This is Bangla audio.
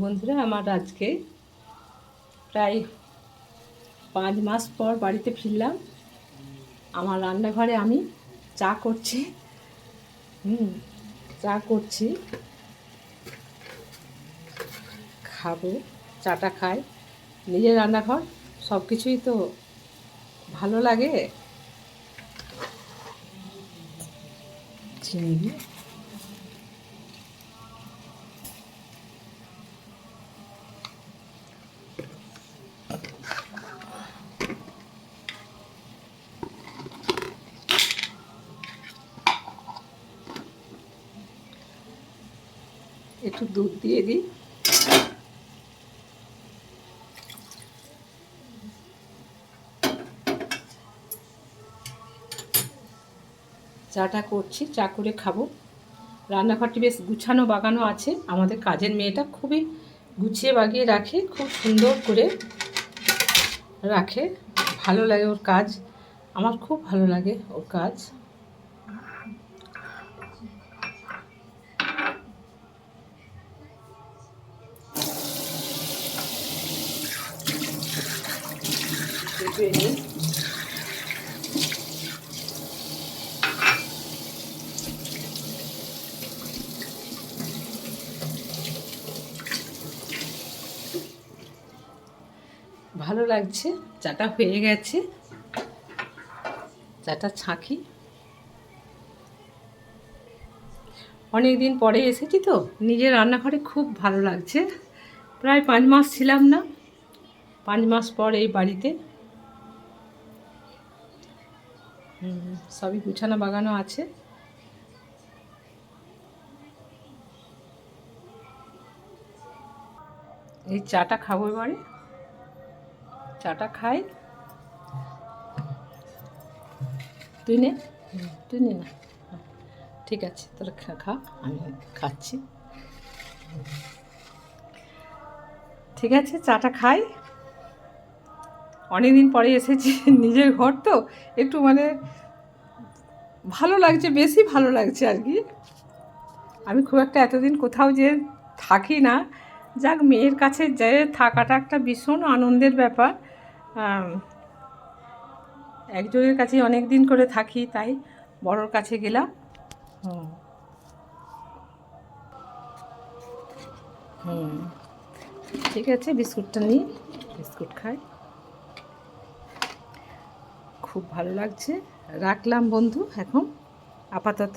বন্ধুরা, আমার আজকে প্রায় 5 মাস পর বাড়িতে ফিরলাম। আমার রান্নাঘরে আমি চা করছি। চা করছি, খাবো, চাটা খাই। নিজের রান্নাঘর, সব কিছুই তো ভালো লাগে। চিনি দিয়ে একটু দুধ দিয়ে দিই। চাটা করছি, চা করে খাবো। রান্নাঘরটি বেশ গুছানো বাগানো আছে। আমাদের কাজের মেয়েটা খুবই গুছিয়ে বাগিয়ে রাখে, খুব সুন্দর করে রাখে। ভালো লাগে ওর কাজ, আমার খুব ভালো লাগে ওর কাজ। ভালো লাগছে, চাটা হয়ে গেছে। চাটা ছাঁকি। অনেক দিন পরে এসেছি তো নিজের রান্নাঘরে, খুব ভালো লাগছে। প্রায় 5 মাস ছিলাম না, 5 মাস পর এই বাড়িতে। সবই গুছানো বাগানো আছে। এই চাটা খাবো এবারে, চাটা খাই। তুই নে, তুই নে না, ঠিক আছে, তোরা খা, আমি খাচ্ছি। ঠিক আছে, চাটা খাই। অনেক দিন পরে এসেছি নিজের ঘর তো, একটু ভালো লাগছে, বেশি ভালো লাগছে আর কি। আমি খুব একটা এতদিন কোথাও যে থাকি না, যাক, মেয়ের কাছে যে থাকাটা একটা ভীষণ আনন্দের ব্যাপার। একজনের কাছে অনেক দিন করে থাকি, তাই বড়োর কাছে গেলাম। ঠিক আছে, বিস্কুটটা নিই, বিস্কুট খাই। খুব ভালো লাগছে। রাখলাম বন্ধু এখন আপাতত।